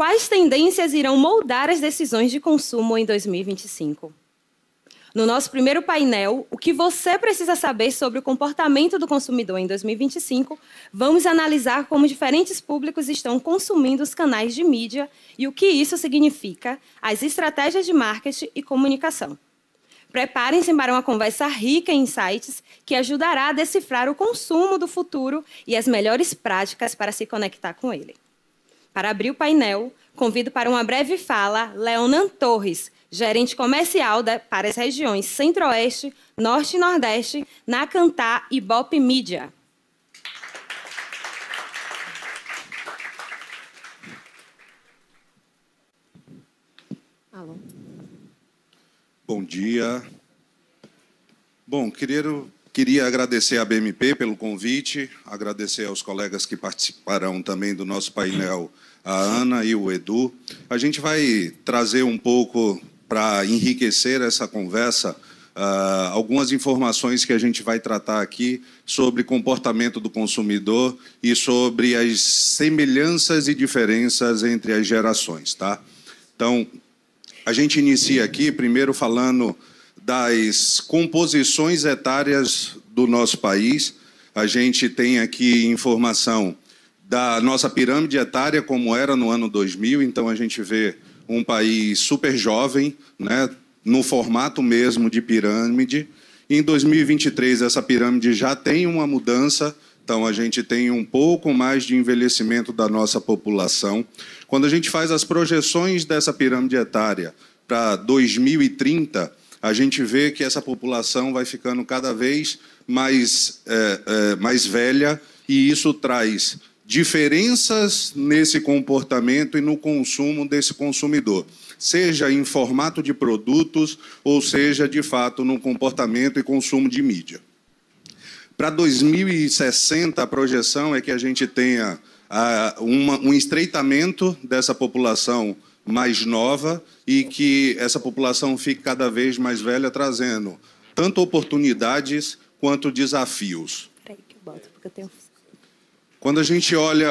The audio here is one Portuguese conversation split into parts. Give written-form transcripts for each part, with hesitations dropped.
Quais tendências irão moldar as decisões de consumo em 2025? No nosso primeiro painel, o que você precisa saber sobre o comportamento do consumidor em 2025, vamos analisar como diferentes públicos estão consumindo os canais de mídia e o que isso significa, as estratégias de marketing e comunicação. Preparem-se para uma conversa rica em insights que ajudará a decifrar o consumo do futuro e as melhores práticas para se conectar com ele. Para abrir o painel, convido para uma breve fala Leonan Torres, gerente comercial para as regiões Centro-Oeste, Norte e Nordeste, na Kantar e Ibope Mídia. Alô. Bom dia. Bom, queria agradecer à BMP pelo convite, agradecer aos colegas que participarão também do nosso painel, a Ana e o Edu. A gente vai trazer um pouco, para enriquecer essa conversa, algumas informações que a gente vai tratar aqui sobre comportamento do consumidor e sobre as semelhanças e diferenças entre as gerações, tá? Então, a gente inicia aqui primeiro falando das composições etárias do nosso país. A gente tem aqui informação da nossa pirâmide etária, como era no ano 2000. Então, a gente vê um país super jovem, né, no formato mesmo de pirâmide. Em 2023, essa pirâmide já tem uma mudança. Então, a gente tem um pouco mais de envelhecimento da nossa população. Quando a gente faz as projeções dessa pirâmide etária para 2030, a gente vê que essa população vai ficando cada vez mais velha, e isso traz diferenças nesse comportamento e no consumo desse consumidor, seja em formato de produtos ou seja, de fato, no comportamento e consumo de mídia. Para 2060, a projeção é que a gente tenha um estreitamento dessa população mais nova e que essa população fique cada vez mais velha, trazendo tanto oportunidades quanto desafios. Quando a gente olha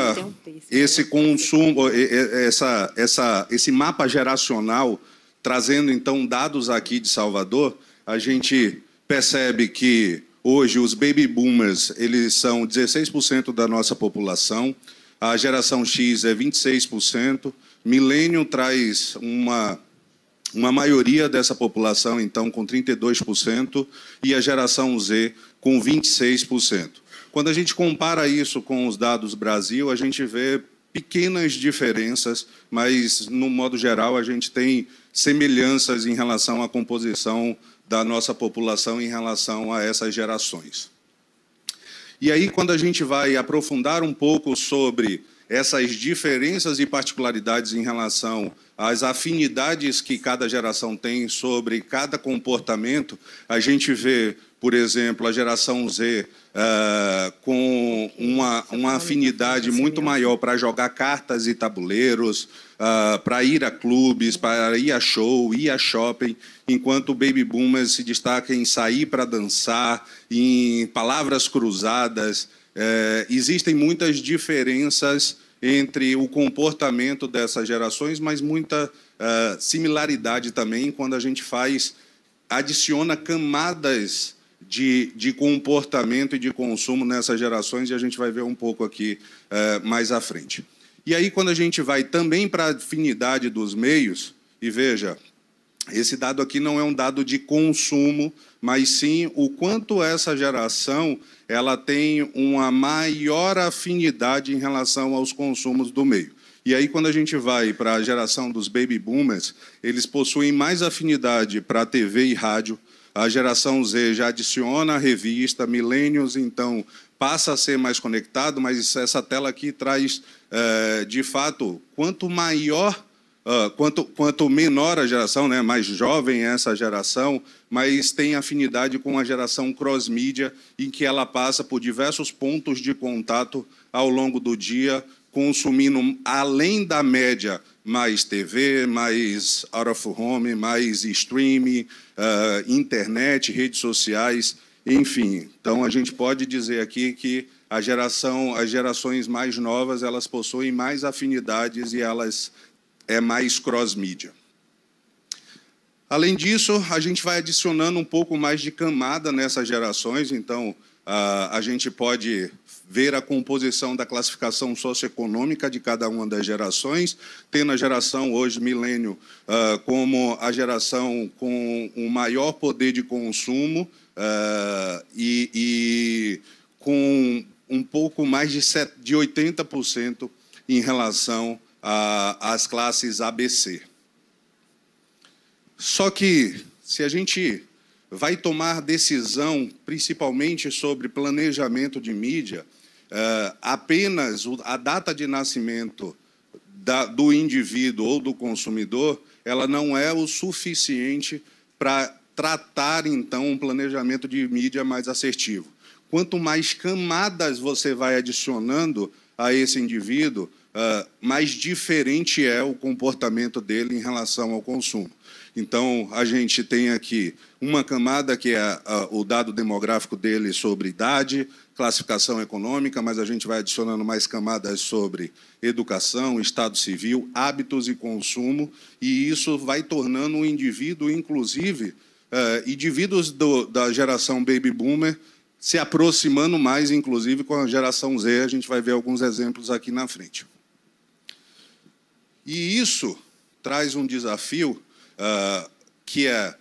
esse consumo, esse mapa geracional, trazendo então dados aqui de Salvador, a gente percebe que hoje os baby boomers, eles são 16% da nossa população, a geração X é 26%, milênio traz uma maioria dessa população, então, com 32%, e a geração Z com 26%. Quando a gente compara isso com os dados Brasil, a gente vê pequenas diferenças, mas, no modo geral, a gente tem semelhanças em relação à composição da nossa população em relação a essas gerações. E aí, quando a gente vai aprofundar um pouco sobre essas diferenças e particularidades em relação às afinidades que cada geração tem sobre cada comportamento, a gente vê, por exemplo, a geração Z com uma afinidade muito maior para jogar cartas e tabuleiros, para ir a clubes, para ir a show, ir a shopping, enquanto o Baby Boomers se destaca em sair para dançar, em palavras cruzadas. Existem muitas diferenças entre o comportamento dessas gerações, mas muita similaridade também quando a gente adiciona camadas de comportamento e de consumo nessas gerações, e a gente vai ver um pouco aqui mais à frente. E aí, quando a gente vai também para a afinidade dos meios, e veja, esse dado aqui não é um dado de consumo, mas sim o quanto essa geração ela tem uma maior afinidade em relação aos consumos do meio. E aí, quando a gente vai para a geração dos baby boomers, eles possuem mais afinidade para TV e rádio. A geração Z já adiciona a revista, millennials, então, passa a ser mais conectado, mas essa tela aqui traz, de fato, quanto menor a geração, né, mais jovem é essa geração, mas tem afinidade com a geração cross-mídia, em que ela passa por diversos pontos de contato ao longo do dia, consumindo, além da média, mais TV, mais out of home, mais streaming, internet, redes sociais, enfim. Então, a gente pode dizer aqui que as gerações mais novas, elas possuem mais afinidades e elas é mais cross-mídia. Além disso, a gente vai adicionando um pouco mais de camada nessas gerações, então a gente pode ver a composição da classificação socioeconômica de cada uma das gerações, tendo a geração hoje, milênio, como a geração com o maior poder de consumo e com um pouco mais de 80% em relação às classes ABC. Só que, se a gente vai tomar decisão, principalmente sobre planejamento de mídia, apenas a data de nascimento do indivíduo ou do consumidor, ela não é o suficiente para tratar, então, um planejamento de mídia mais assertivo. Quanto mais camadas você vai adicionando a esse indivíduo, mais diferente é o comportamento dele em relação ao consumo. Então, a gente tem aqui uma camada que é o dado demográfico dele sobre idade, classificação econômica, mas a gente vai adicionando mais camadas sobre educação, estado civil, hábitos e consumo, e isso vai tornando um indivíduo, inclusive, indivíduos da geração Baby Boomer, se aproximando mais, inclusive, com a geração Z. A gente vai ver alguns exemplos aqui na frente. E isso traz um desafio que é,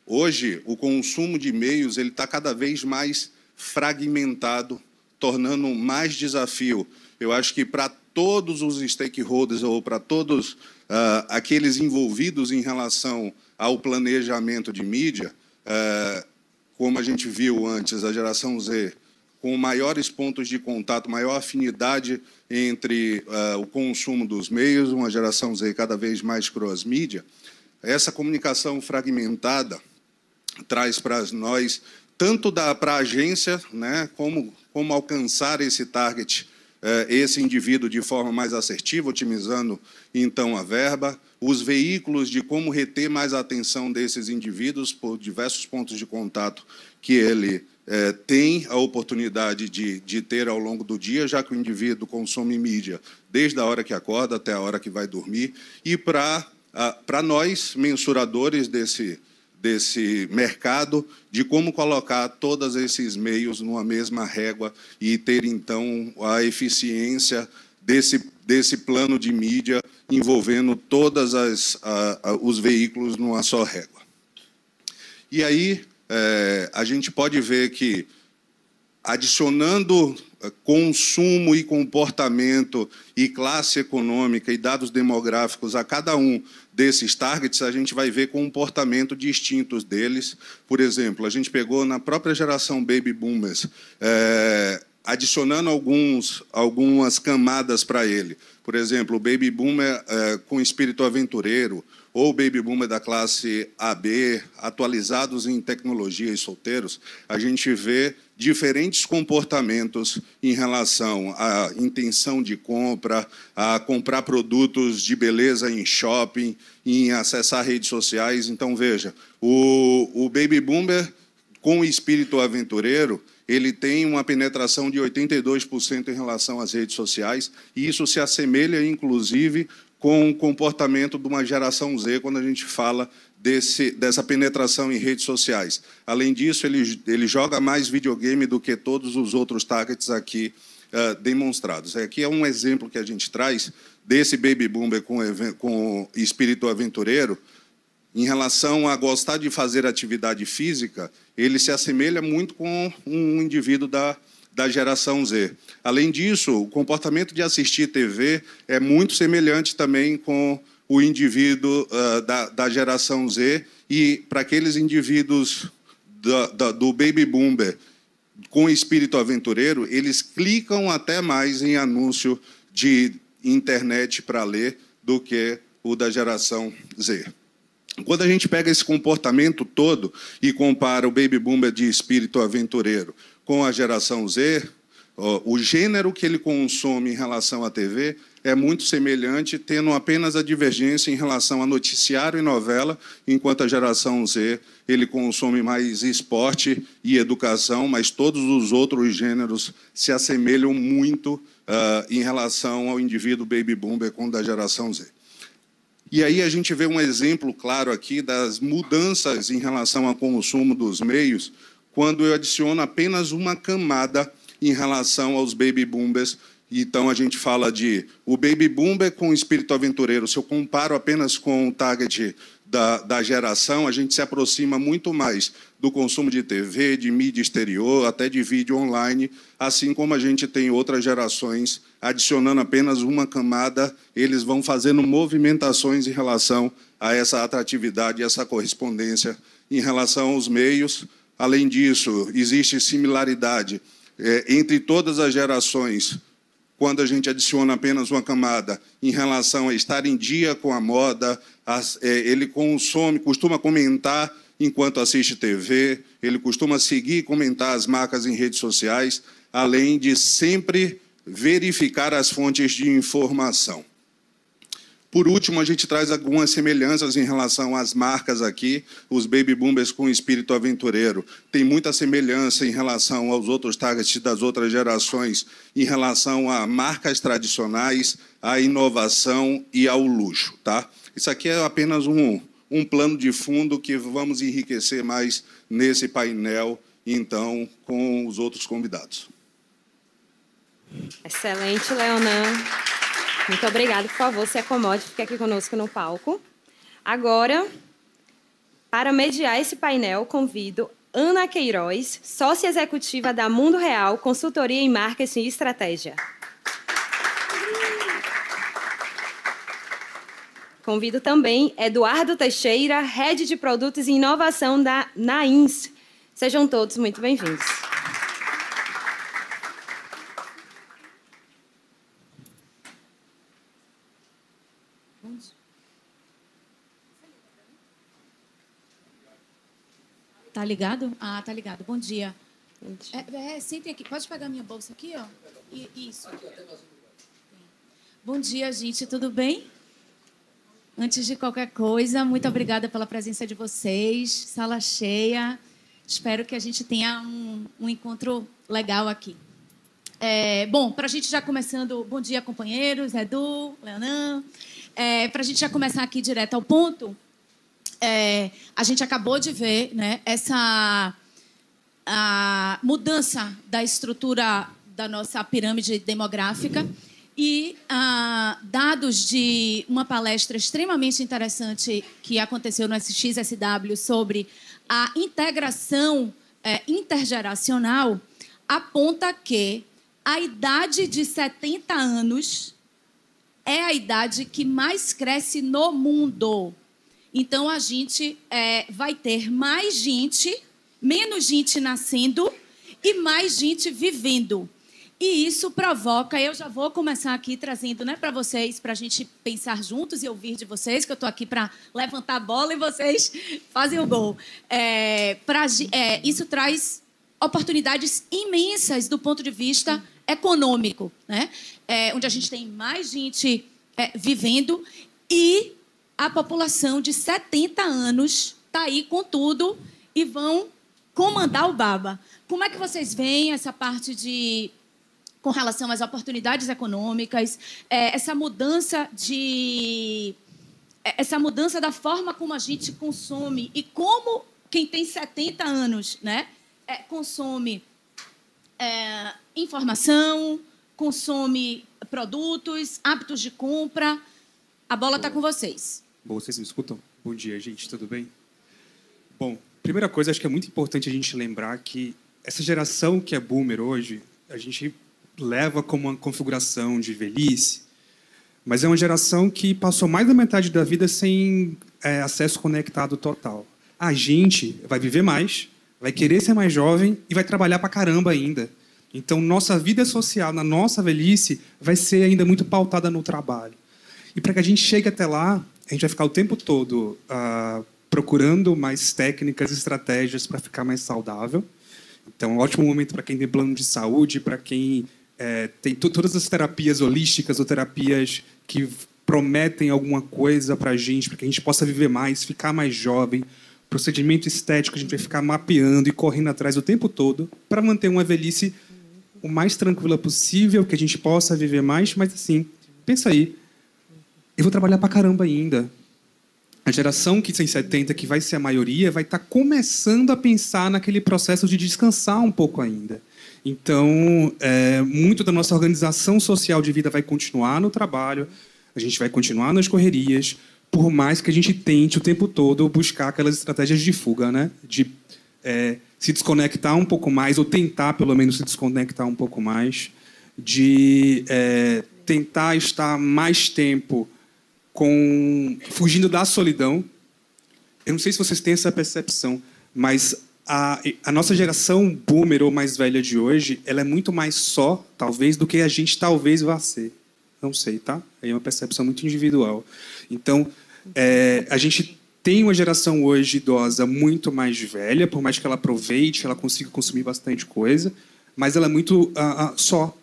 hoje, o consumo de meios está cada vez mais fragmentado, tornando mais desafio. Eu acho que para todos os stakeholders ou para todos aqueles envolvidos em relação ao planejamento de mídia, como a gente viu antes, a geração Z, com maiores pontos de contato, maior afinidade entre o consumo dos meios, uma geração Z cada vez mais cross-mídia, essa comunicação fragmentada traz para nós, tanto para a agência, né, como alcançar esse target, esse indivíduo de forma mais assertiva, otimizando, então, a verba, os veículos de como reter mais a atenção desses indivíduos por diversos pontos de contato que ele tem a oportunidade de ter ao longo do dia, já que o indivíduo consome mídia desde a hora que acorda até a hora que vai dormir, e para nós, mensuradores desse mercado, de como colocar todos esses meios numa mesma régua e ter, então, a eficiência desse plano de mídia envolvendo todos os veículos numa só régua. E aí, a gente pode ver que, adicionando consumo e comportamento e classe econômica e dados demográficos a cada um desses targets, a gente vai ver comportamento distintos deles. Por exemplo, a gente pegou na própria geração Baby Boomers, adicionando algumas camadas para ele. Por exemplo, o Baby Boomer com espírito aventureiro, ou Baby Boomer da classe AB, atualizados em tecnologia e solteiros, a gente vê diferentes comportamentos em relação à intenção de compra, a comprar produtos de beleza em shopping, em acessar redes sociais. Então, veja, o Baby Boomer com espírito aventureiro, ele tem uma penetração de 82% em relação às redes sociais, e isso se assemelha, inclusive, com o comportamento de uma geração Z, quando a gente fala dessa penetração em redes sociais. Além disso, ele joga mais videogame do que todos os outros targets aqui demonstrados. Aqui é um exemplo que a gente traz desse Baby Boomer com espírito aventureiro. Em relação a gostar de fazer atividade física, ele se assemelha muito com um indivíduo da geração Z. Além disso, o comportamento de assistir TV é muito semelhante também com o indivíduo da geração Z, e para aqueles indivíduos do Baby Boomer com espírito aventureiro, eles clicam até mais em anúncio de internet para ler do que o da geração Z. Quando a gente pega esse comportamento todo e compara o Baby Boomer de espírito aventureiro com a geração Z, o gênero que ele consome em relação à TV é muito semelhante, tendo apenas a divergência em relação a noticiário e novela, enquanto a geração Z ele consome mais esporte e educação, mas todos os outros gêneros se assemelham muito em relação ao indivíduo Baby Boomer com o da geração Z. E aí a gente vê um exemplo claro aqui das mudanças em relação ao consumo dos meios, quando eu adiciono apenas uma camada em relação aos baby boomers. Então, a gente fala de o baby boomer com o espírito aventureiro. Se eu comparo apenas com o target da geração, a gente se aproxima muito mais do consumo de TV, de mídia exterior, até de vídeo online, assim como a gente tem outras gerações, adicionando apenas uma camada, eles vão fazendo movimentações em relação a essa atratividade, essa correspondência em relação aos meios. Além disso, existe similaridade entre todas as gerações, quando a gente adiciona apenas uma camada em relação a estar em dia com a moda, ele costuma comentar enquanto assiste TV, ele costuma seguir e comentar as marcas em redes sociais, além de sempre verificar as fontes de informação. Por último, a gente traz algumas semelhanças em relação às marcas aqui, os baby boomers com espírito aventureiro. Tem muita semelhança em relação aos outros targets das outras gerações, em relação a marcas tradicionais, à inovação e ao luxo. Tá? Isso aqui é apenas um plano de fundo que vamos enriquecer mais nesse painel, então, com os outros convidados. Excelente, Leonan. Muito obrigada. Por favor, se acomode, fique aqui conosco no palco. Agora, para mediar esse painel, convido Ana Queiroz, sócia executiva da Mundo Real, consultoria em marketing e estratégia. Convido também Eduardo Teixeira, head de produtos e inovação da Nains. Sejam todos muito bem-vindos. Tá ligado? Ah, tá ligado. Bom dia. Sentem aqui. Pode pegar minha bolsa aqui, ó. Isso. Bom dia, gente. Tudo bem? Antes de qualquer coisa, muito obrigada pela presença de vocês. Sala cheia. Espero que a gente tenha um encontro legal aqui. Bom, para a gente já começando... Bom dia, companheiros. Edu, Leonan. Para a gente já começar aqui direto ao ponto... a gente acabou de ver, né, a mudança da estrutura da nossa pirâmide demográfica e dados de uma palestra extremamente interessante que aconteceu no SXSW sobre a integração intergeracional aponta que a idade de 70 anos é a idade que mais cresce no mundo. Então, a gente vai ter menos gente nascendo e mais gente vivendo. E isso provoca... Eu já vou começar aqui trazendo, né, para vocês, para a gente pensar juntos e ouvir de vocês, que eu estou aqui para levantar a bola e vocês fazem o gol. Isso traz oportunidades imensas do ponto de vista econômico, né? Onde a gente tem mais gente vivendo e... a população de 70 anos está aí com tudo e vão comandar o baba. Como é que vocês veem essa parte com relação às oportunidades econômicas, essa mudança da forma como a gente consome e como quem tem 70 anos, né, consome informação, consome produtos, hábitos de compra? A bola está com vocês. Bom, vocês me escutam? Bom dia, gente, tudo bem? Bom, primeira coisa, acho que é muito importante a gente lembrar que essa geração que é boomer hoje, a gente leva como uma configuração de velhice, mas é uma geração que passou mais da metade da vida sem acesso conectado total. A gente vai viver mais, vai querer ser mais jovem e vai trabalhar pra caramba ainda. Então, nossa vida social, na nossa velhice, vai ser ainda muito pautada no trabalho. E para que a gente chegue até lá, a gente vai ficar o tempo todo procurando mais técnicas, estratégias para ficar mais saudável. Então, é um ótimo momento para quem tem plano de saúde, para quem tem todas as terapias holísticas ou terapias que prometem alguma coisa para a gente que a gente possa viver mais, ficar mais jovem. Procedimento estético, a gente vai ficar mapeando e correndo atrás o tempo todo para manter uma velhice o mais tranquila possível, que a gente possa viver mais. Mas, assim, pensa aí, eu vou trabalhar pra caramba ainda. A geração que tem 70, que vai ser a maioria, vai estar começando a pensar naquele processo de descansar um pouco ainda. Então, muito da nossa organização social de vida vai continuar no trabalho, a gente vai continuar nas correrias, por mais que a gente tente o tempo todo buscar aquelas estratégias de fuga, né? De se desconectar um pouco mais, ou tentar, pelo menos, se desconectar um pouco mais, de tentar estar mais tempo fugindo da solidão. Eu não sei se vocês têm essa percepção, mas a nossa geração boomer ou mais velha de hoje, ela é muito mais só, talvez, do que a gente talvez vá ser. Não sei, tá? É uma percepção muito individual. Então, a gente tem uma geração hoje idosa muito mais velha, por mais que ela aproveite, ela consiga consumir bastante coisa, mas ela é muito só.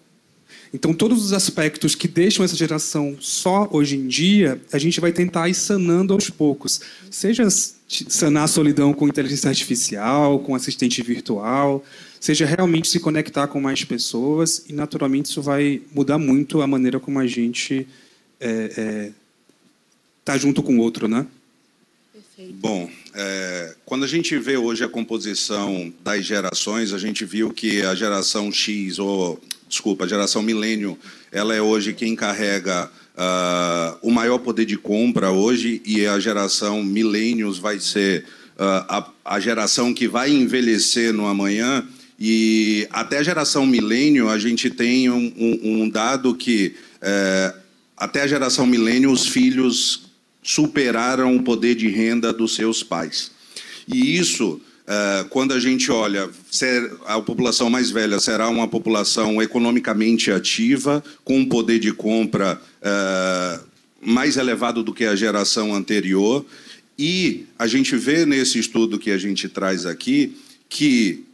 Então, todos os aspectos que deixam essa geração só hoje em dia, a gente vai tentar ir sanando aos poucos. Seja sanar a solidão com inteligência artificial, com assistente virtual, seja realmente se conectar com mais pessoas, e, naturalmente, isso vai mudar muito a maneira como a gente tá junto com o outro, né? Perfeito. Bom, quando a gente vê hoje a composição das gerações, a gente viu que a geração X, a geração milênio, ela é hoje quem carrega o maior poder de compra hoje, e a geração milênios vai ser a geração que vai envelhecer no amanhã. E até a geração milênio, a gente tem um dado que até a geração milênio os filhos superaram o poder de renda dos seus pais. E isso, quando a gente olha, a população mais velha será uma população economicamente ativa, com um poder de compra mais elevado do que a geração anterior. E a gente vê nesse estudo que a gente traz aqui que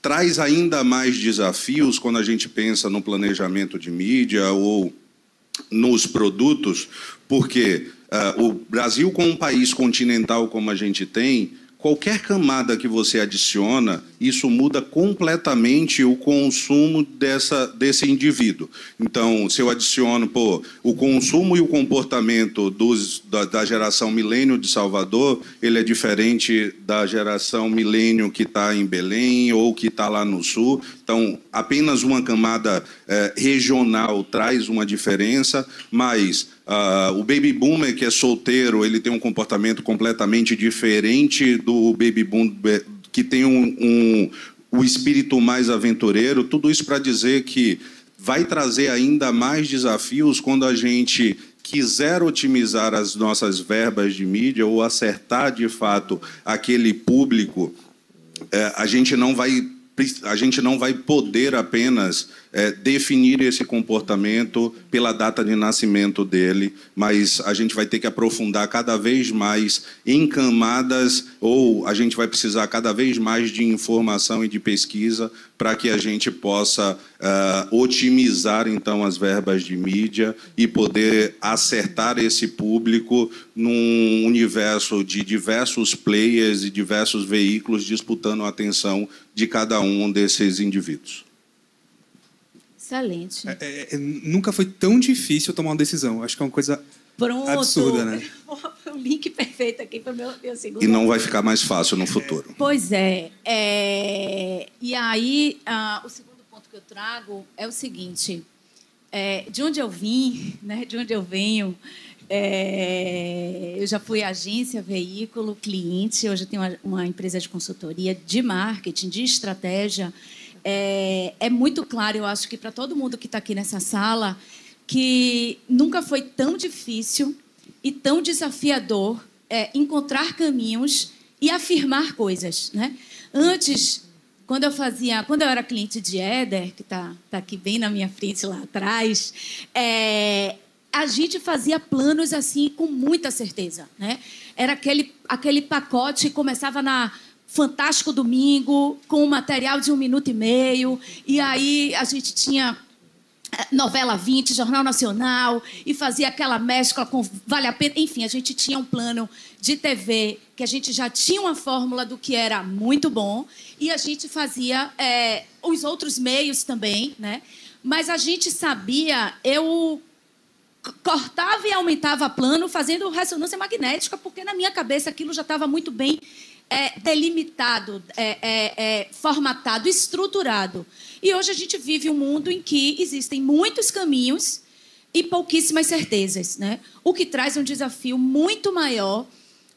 traz ainda mais desafios quando a gente pensa no planejamento de mídia ou nos produtos, porque o Brasil, como um país continental como a gente tem, qualquer camada que você adiciona, isso muda completamente o consumo desse indivíduo. Então, se eu adiciono o consumo e o comportamento da geração milênio de Salvador, ele é diferente da geração milênio que está em Belém ou que está lá no Sul. Então, apenas uma camada regional traz uma diferença, mas o baby boomer, que é solteiro, ele tem um comportamento completamente diferente do baby boomer que tem o espírito mais aventureiro. Tudo isso para dizer que vai trazer ainda mais desafios quando a gente quiser otimizar as nossas verbas de mídia ou acertar, de fato, aquele público. A gente não vai poder apenas definir esse comportamento pela data de nascimento dele, mas a gente vai ter que aprofundar cada vez mais em camadas, ou a gente vai precisar cada vez mais de informação e de pesquisa para que a gente possa otimizar, então, as verbas de mídia e poder acertar esse público num universo de diversos players e diversos veículos disputando a atenção de cada um desses indivíduos. Excelente. Nunca foi tão difícil tomar uma decisão. Acho que é uma coisa absurda, né? O link perfeito aqui para o meu segundo. E não vai ficar mais fácil no futuro. Pois é. E aí, o segundo ponto que eu trago é o seguinte. De onde eu vim, né, de onde eu venho, eu já fui agência, veículo, cliente. Hoje eu tenho uma empresa de consultoria de marketing, de estratégia. É muito claro, eu acho que para todo mundo que está aqui nessa sala, que nunca foi tão difícil e tão desafiador encontrar caminhos e afirmar coisas, né? Antes, quando eu era cliente de Éder, que está aqui bem na minha frente lá atrás, a gente fazia planos assim com muita certeza, né? Era aquele pacote que começava na Fantástico Domingo, com um material de 1 minuto e meio, e aí a gente tinha Novela 20, Jornal Nacional, e fazia aquela mescla com Vale a Pena. Enfim, a gente tinha um plano de TV que a gente já tinha uma fórmula do que era muito bom, e a gente fazia os outros meios também, né? Mas a gente sabia, cortava e aumentava plano fazendo ressonância magnética, porque na minha cabeça aquilo já estava muito bem delimitado, formatado, estruturado. E hoje a gente vive um mundo em que existem muitos caminhos e pouquíssimas certezas, né? O que traz um desafio muito maior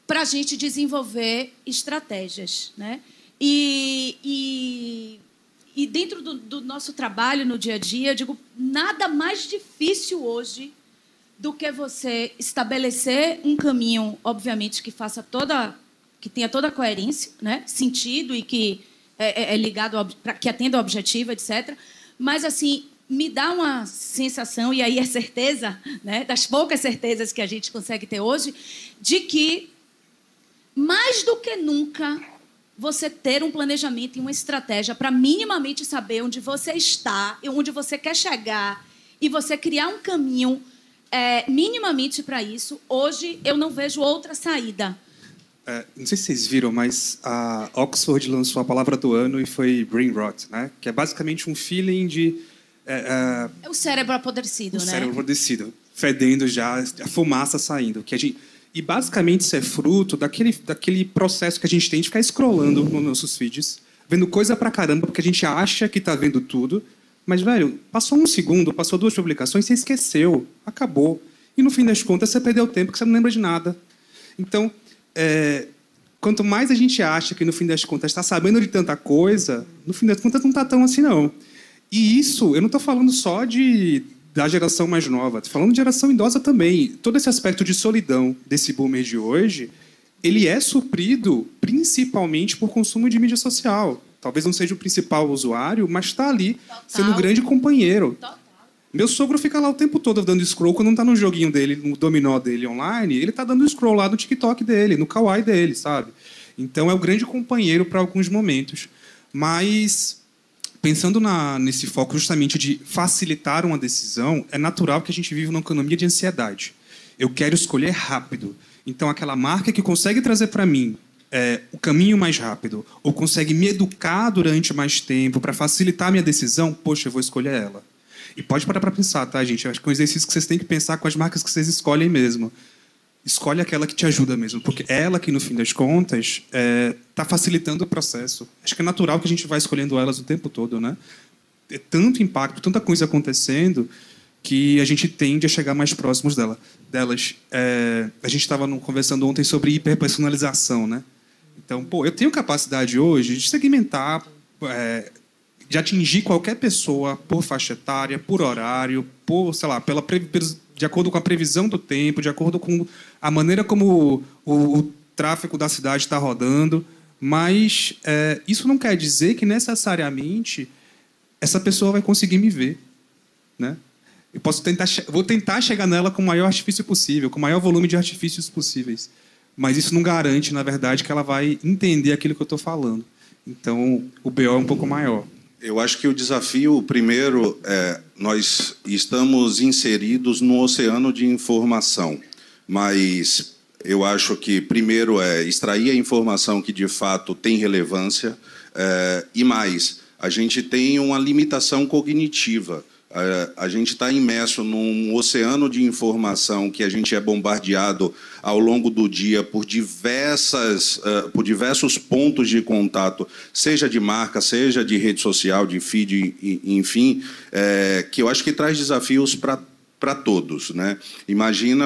para a gente desenvolver estratégias, né? E dentro do nosso trabalho no dia a dia, eu digo, nada mais difícil hoje do que você estabelecer um caminho, obviamente, que tenha toda a coerência, né? Sentido e que é ligado que atenda ao objetivo, etc. Mas assim, me dá uma sensação, e aí é certeza, né? Das poucas certezas que a gente consegue ter hoje, de que mais do que nunca você ter um planejamento e uma estratégia para minimamente saber onde você está e onde você quer chegar e você criar um caminho minimamente para isso, hoje eu não vejo outra saída. Não sei se vocês viram, mas a Oxford lançou a palavra do ano e foi brain rot, né? Que é basicamente um feeling de... É o cérebro apodrecido, né? O cérebro apodrecido, fedendo já, a fumaça saindo. E basicamente isso é fruto daquele processo que a gente tem de ficar scrollando nos nossos feeds, vendo coisa pra caramba, porque a gente acha que tá vendo tudo, mas, velho, passou um segundo, passou 2 publicações, você esqueceu, acabou. E no fim das contas você perdeu tempo, porque você não lembra de nada. Então, quanto mais a gente acha que no fim das contas está sabendo de tanta coisa, no fim das contas não está tão assim, não. E isso, eu não estou falando só da geração mais nova, estou falando de geração idosa também. Todo esse aspecto de solidão desse boomer de hoje, ele é suprido principalmente por consumo de mídia social. Talvez não seja o principal usuário, mas está ali, sendo um grande companheiro. Total. Meu sogro fica lá o tempo todo dando scroll, quando não está no joguinho dele, no dominó dele online, ele está dando scroll lá no TikTok dele, no Kawaii dele, sabe? Então é o grande companheiro para alguns momentos. Mas, pensando nesse foco justamente de facilitar uma decisão, é natural que a gente vive numa economia de ansiedade. Eu quero escolher rápido. Então, aquela marca que consegue trazer para mim o caminho mais rápido, ou consegue me educar durante mais tempo para facilitar a minha decisão, poxa, eu vou escolher ela. E pode parar para pensar, tá, gente? Eu acho que é um exercício que vocês têm que pensar com as marcas que vocês escolhem mesmo. Escolhe aquela que te ajuda mesmo, porque ela que, no fim das contas, está facilitando o processo. Acho que é natural que a gente vá escolhendo elas o tempo todo, né? É tanto impacto, tanta coisa acontecendo, que a gente tende a chegar mais próximos delas. A gente estava conversando ontem sobre hiperpersonalização, né? Então, eu tenho capacidade hoje de segmentar, de atingir qualquer pessoa por faixa etária, por horário, sei lá, de acordo com a previsão do tempo, de acordo com a maneira como o tráfego da cidade está rodando. Mas isso não quer dizer que necessariamente essa pessoa vai conseguir me ver, né? Eu vou tentar chegar nela com o maior artifício possível, com o maior volume de artifícios possíveis. Mas isso não garante, na verdade, que ela vai entender aquilo que eu estou falando. Então, o BO é um pouco maior. Eu acho que o desafio, primeiro, nós estamos inseridos no oceano de informação, mas eu acho que, primeiro, extrair a informação que, de fato, tem relevância, e mais, a gente tem uma limitação cognitiva. A gente está imerso num oceano de informação que a gente é bombardeado ao longo do dia por diversos pontos de contato, seja de marca, seja de rede social, de feed, enfim, que eu acho que traz desafios para todos, né? Imagina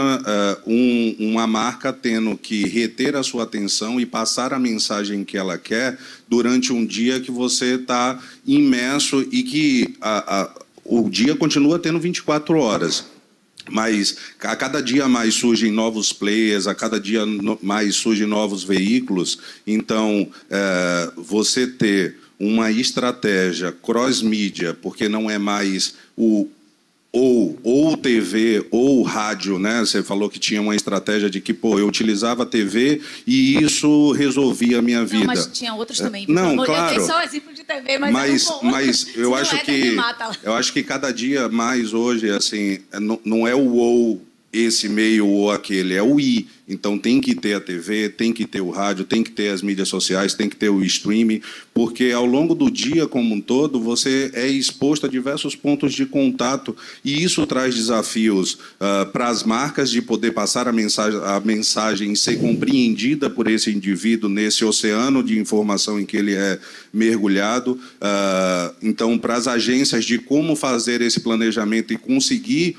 uma marca tendo que reter a sua atenção e passar a mensagem que ela quer durante um dia que você está imerso e que o dia continua tendo 24 horas, mas a cada dia mais surgem novos players, a cada dia mais surgem novos veículos. Então, você ter uma estratégia cross-mídia, porque não é mais ou TV ou rádio, né? Você falou que tinha uma estratégia de que, eu utilizava a TV e isso resolvia a minha vida. Mas tinha outros também. Não, claro. Eu dei só o exemplo de TV, mas eu acho que cada dia mais hoje, assim, não é o esse meio ou aquele, é o I. Então, tem que ter a TV, tem que ter o rádio, tem que ter as mídias sociais, tem que ter o streaming, porque, ao longo do dia como um todo, você é exposto a diversos pontos de contato, e isso traz desafios para as marcas de poder passar a mensagem e ser compreendida por esse indivíduo nesse oceano de informação em que ele é mergulhado. Então, para as agências de como fazer esse planejamento e conseguir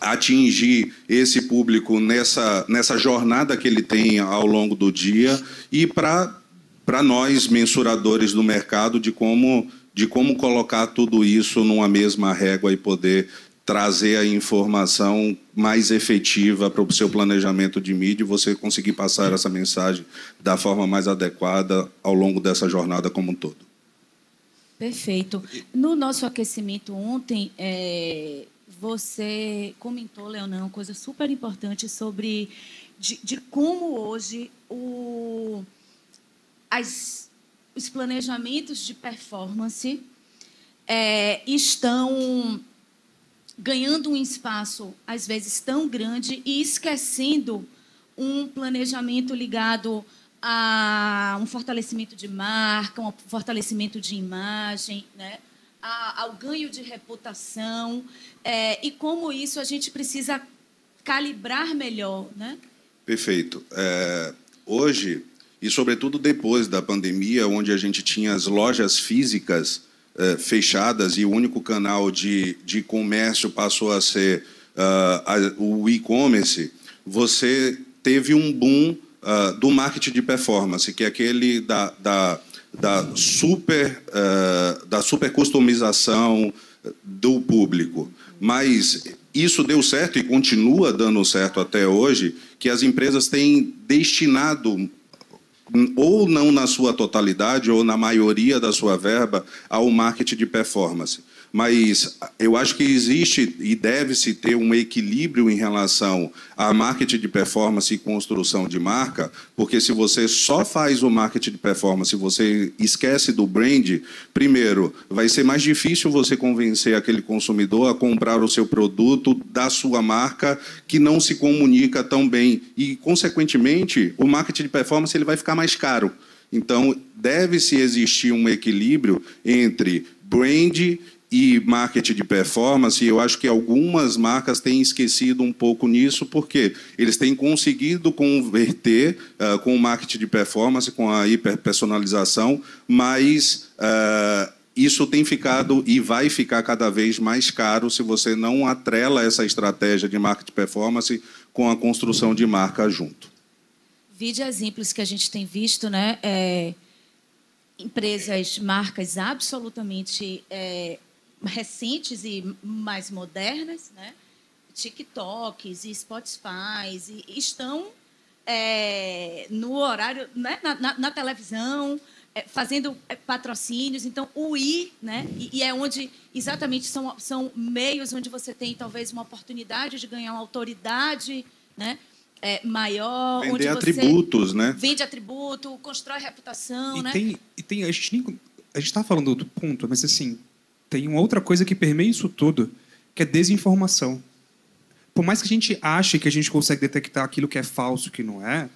atingir esse público nessa jornada que ele tem ao longo do dia, e para nós, mensuradores do mercado, de como colocar tudo isso numa mesma régua e poder trazer a informação mais efetiva para o seu planejamento de mídia e você conseguir passar essa mensagem da forma mais adequada ao longo dessa jornada como um todo. Perfeito. No nosso aquecimento ontem, você comentou, Leonan, uma coisa super importante sobre de como hoje os planejamentos de performance estão ganhando um espaço, às vezes, tão grande e esquecendo um planejamento ligado a um fortalecimento de marca, um fortalecimento de imagem, né? Ao ganho de reputação, e como isso a gente precisa calibrar melhor, né? Perfeito. Hoje, e sobretudo depois da pandemia, onde a gente tinha as lojas físicas fechadas e o único canal de comércio passou a ser o e-commerce, você teve um boom do marketing de performance, que é aquele da super customização do público. Mas isso deu certo e continua dando certo até hoje, que as empresas têm destinado, ou não na sua totalidade, ou na maioria da sua verba, ao marketing de performance. Mas eu acho que existe e deve-se ter um equilíbrio em relação a marketing de performance e construção de marca, porque se você só faz o marketing de performance e você esquece do brand, primeiro, vai ser mais difícil você convencer aquele consumidor a comprar o seu produto da sua marca que não se comunica tão bem. E, consequentemente, o marketing de performance ele vai ficar mais caro. Então, deve-se existir um equilíbrio entre brand e marketing de performance, e eu acho que algumas marcas têm esquecido um pouco nisso, porque eles têm conseguido converter com o marketing de performance, com a hiperpersonalização, mas isso tem ficado e vai ficar cada vez mais caro se você não atrela essa estratégia de marketing de performance com a construção de marca junto. Vide exemplos que a gente tem visto, né? Empresas, marcas absolutamente recentes e mais modernas, né? TikToks e Spotify, estão no horário, né? na televisão, fazendo patrocínios. Então, o né? E é onde exatamente são meios onde você tem talvez uma oportunidade de ganhar uma autoridade, né? Maior, vender onde você atributos, né? Vende atributo, constrói reputação, e né? A gente está falando do ponto, mas assim, tem uma outra coisa que permeia isso tudo, que é desinformação. Por mais que a gente ache que a gente consegue detectar aquilo que é falso, que não é,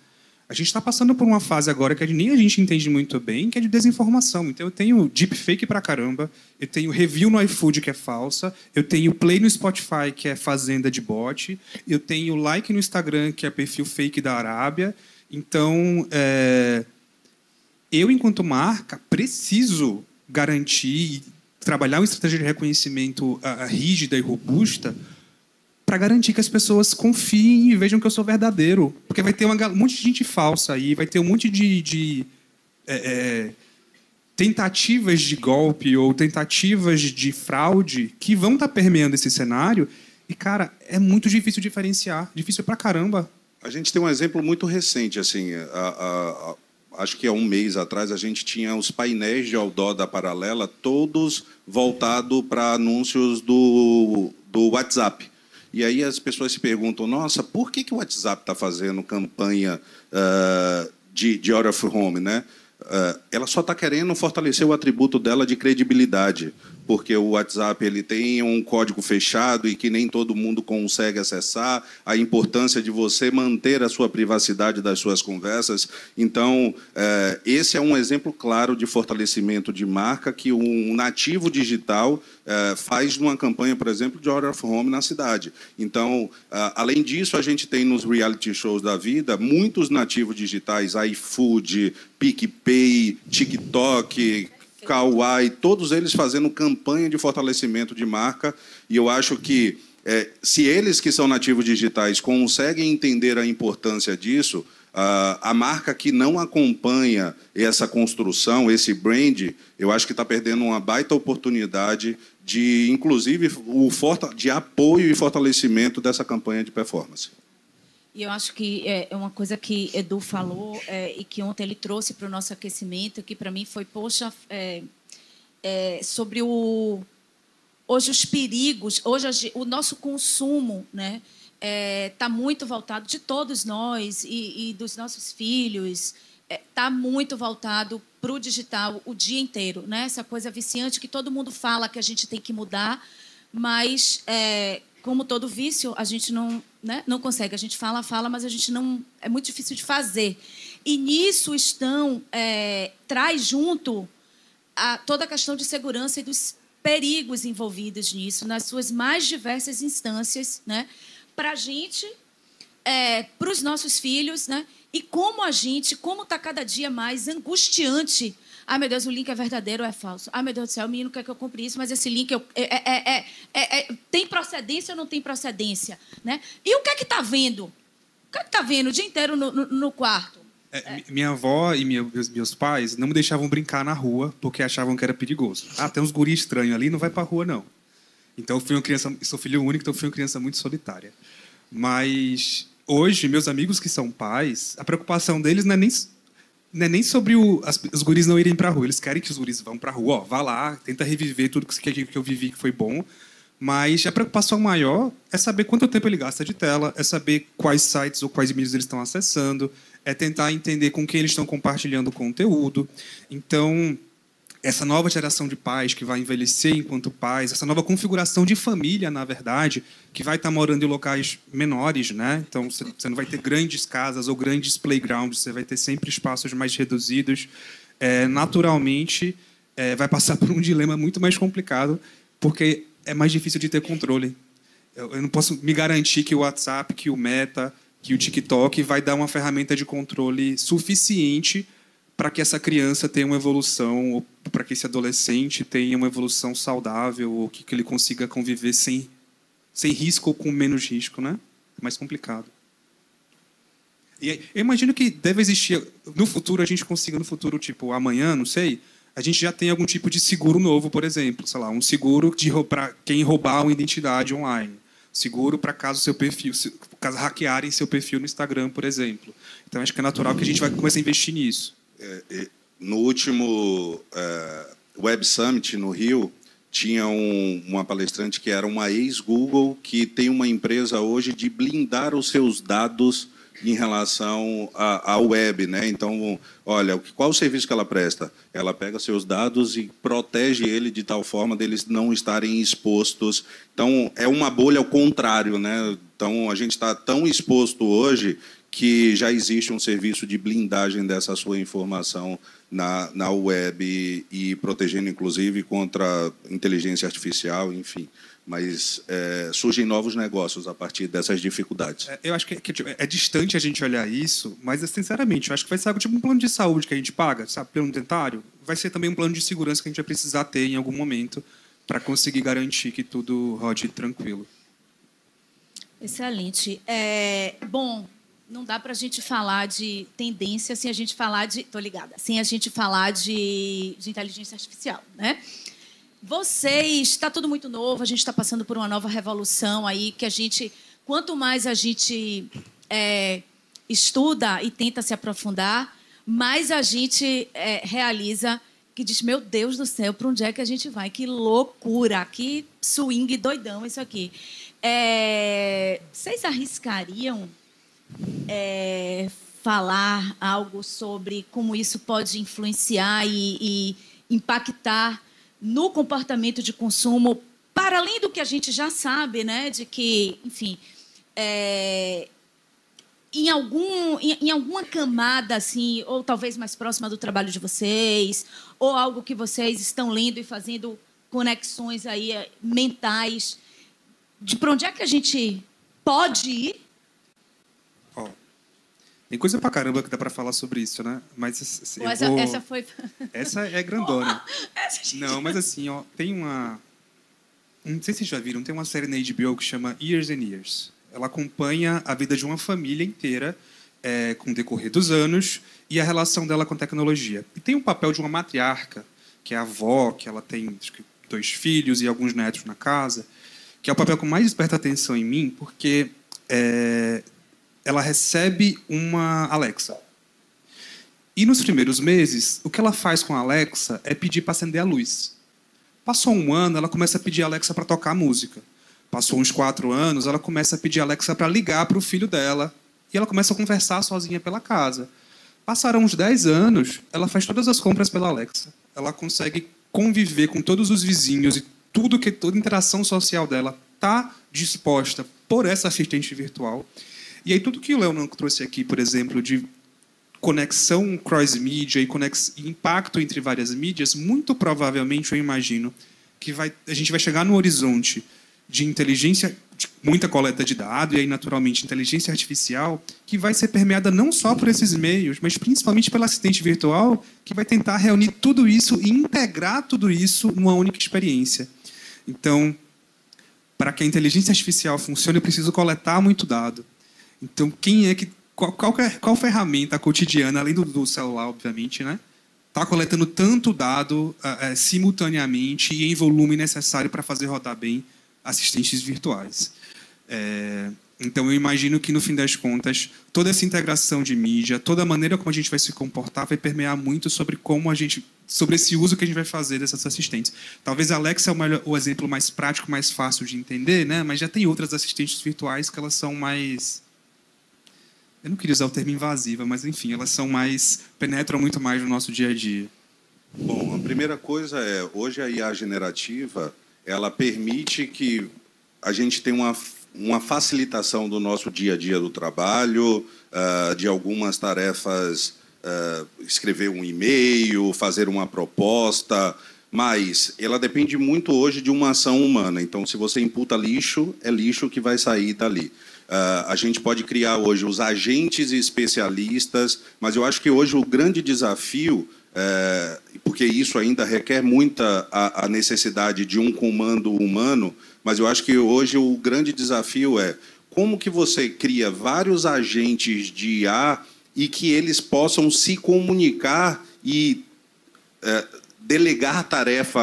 a gente está passando por uma fase agora que nem a gente entende muito bem, que é de desinformação. Então, eu tenho deepfake pra caramba, eu tenho review no iFood que é falsa, eu tenho play no Spotify que é fazenda de bot, eu tenho like no Instagram que é perfil fake da Arábia. Então, eu, enquanto marca, preciso garantir, trabalhar uma estratégia de reconhecimento rígida e robusta para garantir que as pessoas confiem e vejam que eu sou verdadeiro. Porque vai ter um monte de gente falsa aí, vai ter um monte de tentativas de golpe ou tentativas de fraude que vão estar permeando esse cenário. E, cara, é muito difícil diferenciar. Difícil pra caramba. A gente tem um exemplo muito recente, assim, acho que há um mês atrás a gente tinha os painéis de outdoor da Paralela, todos voltados para anúncios do WhatsApp. E aí as pessoas se perguntam, nossa, por que o WhatsApp está fazendo campanha de out of home, né? Ela só está querendo fortalecer o atributo dela de credibilidade. porque o WhatsApp ele tem um código fechado e que nem todo mundo consegue acessar, a importância de você manter a sua privacidade das suas conversas. Então, esse é um exemplo claro de fortalecimento de marca que um nativo digital faz numa campanha, por exemplo, de Out of Home na cidade. Então, além disso, a gente tem nos reality shows da vida muitos nativos digitais, iFood, PicPay, TikTok, Kawaii, todos eles fazendo campanha de fortalecimento de marca. E eu acho que, se eles que são nativos digitais conseguem entender a importância disso, a marca que não acompanha essa construção, esse brand, eu acho que está perdendo uma baita oportunidade de, inclusive, de apoio e fortalecimento dessa campanha de performance. E eu acho que é uma coisa que Edu falou e que ontem ele trouxe para o nosso aquecimento, que para mim foi, poxa, sobre hoje os perigos, hoje o nosso consumo, né, está muito voltado, de todos nós e dos nossos filhos, está muito voltado para o digital o dia inteiro, né? Essa coisa viciante que todo mundo fala que a gente tem que mudar, mas, como todo vício, a gente não consegue. A gente fala, mas a gente não... É muito difícil de fazer. E nisso traz junto toda a questão de segurança e dos perigos envolvidos nisso, nas suas mais diversas instâncias, né? Para a gente, para os nossos filhos, né? E como está cada dia mais angustiante. Ah, meu Deus, o link é verdadeiro ou é falso? Ah, meu Deus do céu, o menino quer que eu compre isso, mas esse link tem procedência ou não tem procedência? Né? E o que é que está vendo? O que é que está vendo o dia inteiro no quarto? Minha avó e meus pais não me deixavam brincar na rua porque achavam que era perigoso. Ah, tem uns guris estranhos ali, não vai para a rua, não. Então, sou filho único, então fui uma criança muito solitária. Mas hoje, meus amigos que são pais, a preocupação deles não é nem sobre os guris não irem para a rua. Eles querem que os guris vão para a rua. Ó, vá lá, tenta reviver tudo que eu vivi que foi bom. Mas a preocupação maior é saber quanto tempo ele gasta de tela, é saber quais sites ou quais mídias eles estão acessando, é tentar entender com quem eles estão compartilhando conteúdo. Então, essa nova geração de pais que vai envelhecer enquanto pais, essa nova configuração de família, na verdade, que vai estar morando em locais menores, né? Então, você não vai ter grandes casas ou grandes playgrounds, você vai ter sempre espaços mais reduzidos. Naturalmente, vai passar por um dilema muito mais complicado, porque é mais difícil de ter controle. Eu não posso me garantir que o WhatsApp, que o Meta, que o TikTok vai dar uma ferramenta de controle suficiente para que essa criança tenha uma evolução, ou para que esse adolescente tenha uma evolução saudável, ou que ele consiga conviver sem risco ou com menos risco, né? É mais complicado. E eu imagino que deve existir, no futuro, a gente consiga, tipo, amanhã, não sei, a gente já tem algum tipo de seguro novo, por exemplo, sei lá, um seguro para quem roubar uma identidade online. Seguro para caso hackearem seu perfil no Instagram, por exemplo. Então, acho que é natural que a gente vai começar a investir nisso. No último Web Summit, no Rio, tinha uma palestrante que era uma ex-Google, que tem uma empresa hoje de blindar os seus dados em relação à web, né? Então, olha, qual o serviço que ela presta? Ela pega seus dados e protege ele de tal forma deles não estarem expostos. Então, é uma bolha ao contrário, né? Então, a gente está tão exposto hoje que já existe um serviço de blindagem dessa sua informação na web e protegendo, inclusive, contra inteligência artificial, enfim. Mas surgem novos negócios a partir dessas dificuldades. Eu acho que é distante a gente olhar isso, mas, sinceramente, eu acho que vai ser algo tipo um plano de saúde que a gente paga, sabe, plano dentário. Vai ser também um plano de segurança que a gente vai precisar ter em algum momento para conseguir garantir que tudo rode tranquilo. Excelente. Bom, não dá para a gente falar de tendência sem a gente falar de... Estou ligada. Sem a gente falar de inteligência artificial, né? Está tudo muito novo, a gente está passando por uma nova revolução aí, que quanto mais a gente estuda e tenta se aprofundar, mais a gente realiza que diz, meu Deus do céu, para onde é que a gente vai? Que loucura, que swing doidão isso aqui. Vocês arriscariam falar algo sobre como isso pode influenciar e impactar no comportamento de consumo, para além do que a gente já sabe, né, de que, enfim, em alguma camada, assim, ou talvez mais próxima do trabalho de vocês, ou algo que vocês estão lendo e fazendo conexões aí mentais, de para onde é que a gente pode ir? Tem coisa pra caramba que dá pra falar sobre isso, né? Mas assim, essa foi... Essa é grandona. Essa, não, mas assim, ó, tem uma... Não sei se vocês já viram, tem uma série na HBO que chama Years and Years. Ela acompanha a vida de uma família inteira com o decorrer dos anos e a relação dela com a tecnologia. E tem um papel de uma matriarca, que é a avó, que ela tem acho que 2 filhos e alguns netos na casa, que é o papel que mais desperta atenção em mim, porque ela recebe uma Alexa. E nos primeiros meses, o que ela faz com a Alexa é pedir para acender a luz. Passou 1 ano, ela começa a pedir a Alexa para tocar música. Passou uns 4 anos, ela começa a pedir a Alexa para ligar para o filho dela. E ela começa a conversar sozinha pela casa. Passaram uns 10 anos, ela faz todas as compras pela Alexa. Ela consegue conviver com todos os vizinhos e toda a interação social dela está disposta por essa assistente virtual. E aí tudo que o Leonardo trouxe aqui, por exemplo, de conexão cross-mídia e impacto entre várias mídias, muito provavelmente, eu imagino, que a gente vai chegar no horizonte de inteligência, de muita coleta de dados, e aí, naturalmente, inteligência artificial, que vai ser permeada não só por esses meios, mas principalmente pela assistente virtual, que vai tentar reunir tudo isso e integrar tudo isso numa única experiência. Então, para que a inteligência artificial funcione, eu preciso coletar muito dado. Então, qual ferramenta cotidiana, além do celular, obviamente, né, está coletando tanto dado simultaneamente e em volume necessário para fazer rodar bem assistentes virtuais? Então, eu imagino que, no fim das contas, toda essa integração de mídia, toda a maneira como a gente vai se comportar vai permear muito sobre sobre esse uso que a gente vai fazer dessas assistentes. Talvez a Alexa é o exemplo mais prático, mais fácil de entender, né, mas já tem outras assistentes virtuais que elas são mais... Eu não queria usar o termo invasiva, mas, enfim, elas penetram muito mais no nosso dia a dia. Bom, a primeira coisa hoje a IA generativa, ela permite que a gente tenha uma facilitação do nosso dia a dia do trabalho, de algumas tarefas, escrever um e-mail, fazer uma proposta, mas ela depende muito hoje de uma ação humana. Então, se você imputa lixo, é lixo que vai sair dali. A gente pode criar hoje os agentes especialistas, mas eu acho que hoje o grande desafio, porque isso ainda requer muita a necessidade de um comando humano, mas eu acho que hoje o grande desafio é como que você cria vários agentes de IA e que eles possam se comunicar e delegar tarefa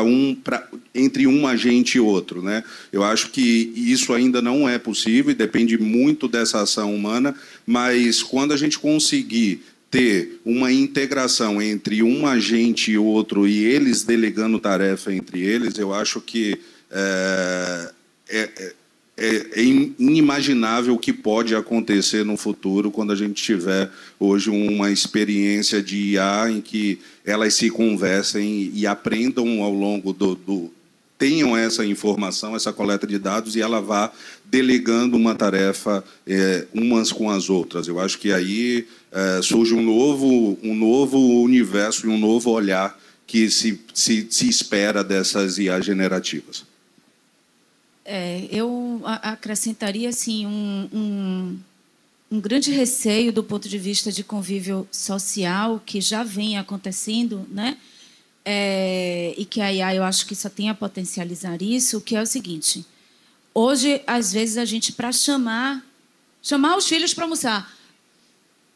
entre um agente e outro, né? Eu acho que isso ainda não é possível e depende muito dessa ação humana, mas quando a gente conseguir ter uma integração entre um agente e outro e eles delegando tarefa entre eles, eu acho que é inimaginável o que pode acontecer no futuro quando a gente tiver hoje uma experiência de IA em que elas se conversem e aprendam ao longo tenham essa informação, essa coleta de dados e ela vá delegando uma tarefa umas com as outras. Eu acho que aí surge um novo universo e um novo olhar que se espera dessas IA generativas. Eu acrescentaria assim, um grande receio do ponto de vista de convívio social que já vem acontecendo, né? E que a IA, eu acho que só tem a potencializar isso, que é o seguinte: hoje, às vezes, a gente, para chamar os filhos para almoçar,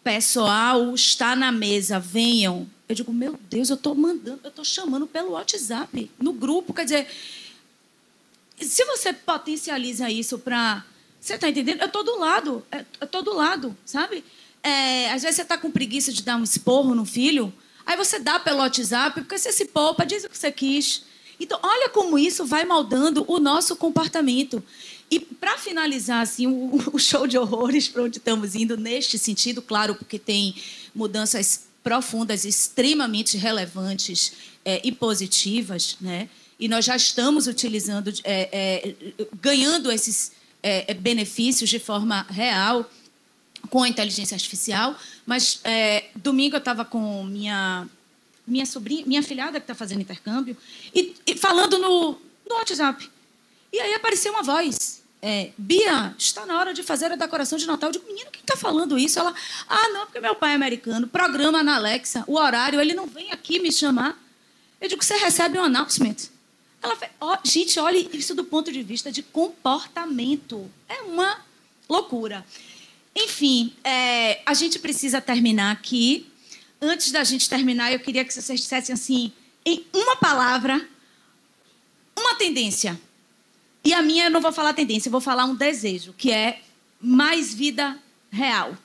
pessoal, está na mesa, venham. Eu digo, meu Deus, eu estou chamando pelo WhatsApp, no grupo, quer dizer... Se você potencializa isso para... Você está entendendo? Eu estou do lado, sabe? Às vezes você está com preguiça de dar um esporro no filho, aí você dá pelo WhatsApp, porque você se poupa, diz o que você quis. Então, olha como isso vai moldando o nosso comportamento. E, para finalizar assim, o show de horrores para onde estamos indo, neste sentido, claro, porque tem mudanças profundas, extremamente relevantes e positivas, né? e nós já estamos utilizando, ganhando esses benefícios de forma real com a inteligência artificial. Mas domingo eu estava com minha sobrinha, minha filhada que está fazendo intercâmbio, e falando no WhatsApp. E aí apareceu uma voz. Bia, está na hora de fazer a decoração de Natal. Eu digo, menino, quem está falando isso? Ela, não, porque meu pai é americano, programa na Alexa, o horário, ele não vem aqui me chamar. Eu digo, você recebe um announcement. Ela fala, gente, olhe isso do ponto de vista de comportamento. É uma loucura. Enfim, a gente precisa terminar aqui. Antes da gente terminar, eu queria que vocês dissessem assim, em uma palavra, uma tendência. E a minha, eu não vou falar tendência, eu vou falar um desejo, que é mais vida real.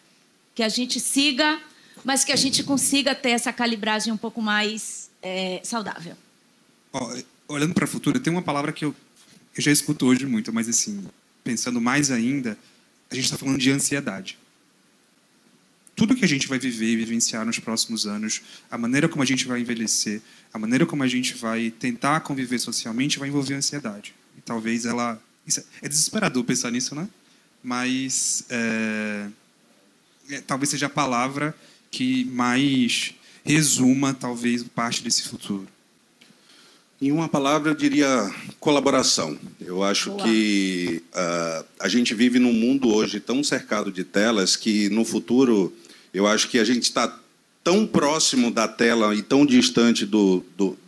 Que a gente siga, mas que a gente consiga ter essa calibragem um pouco mais saudável. Olhando para o futuro, tem uma palavra que eu já escuto hoje muito, mas assim, pensando mais ainda, a gente está falando de ansiedade. Tudo que a gente vai viver e vivenciar nos próximos anos, a maneira como a gente vai envelhecer, a maneira como a gente vai tentar conviver socialmente, vai envolver ansiedade. E talvez ela... É desesperador pensar nisso, né? Mas talvez seja a palavra que mais resuma, talvez, parte desse futuro. Em uma palavra, eu diria colaboração. Eu acho que a gente vive num mundo hoje tão cercado de telas que, no futuro, eu acho que a gente está tão próximo da tela e tão distante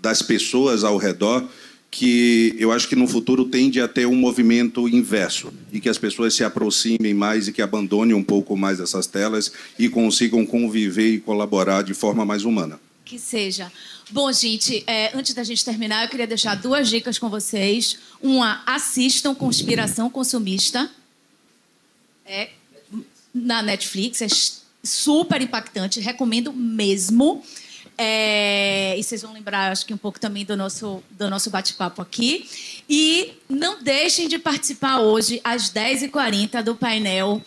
das pessoas ao redor que eu acho que, no futuro, tende a ter um movimento inverso e que as pessoas se aproximem mais e que abandonem um pouco mais essas telas e consigam conviver e colaborar de forma mais humana. Que seja. Bom, gente, antes da gente terminar, eu queria deixar 2 dicas com vocês. Uma, assistam Conspiração Consumista. Na Netflix, é super impactante, recomendo mesmo. E vocês vão lembrar, acho que um pouco também do nosso bate-papo aqui. E não deixem de participar hoje, às 10h40, do painel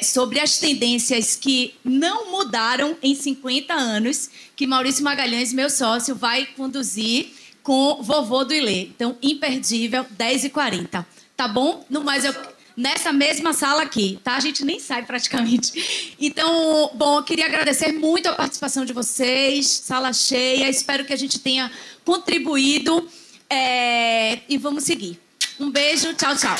sobre as tendências que não mudaram em 50 anos, que Maurício Magalhães, meu sócio, vai conduzir com Vovô do Ilê. Então, imperdível, 10h40. Tá bom? No mais, nessa mesma sala aqui, tá? A gente nem sai praticamente. Então, bom, eu queria agradecer muito a participação de vocês, sala cheia, espero que a gente tenha contribuído e vamos seguir. Um beijo, tchau, tchau.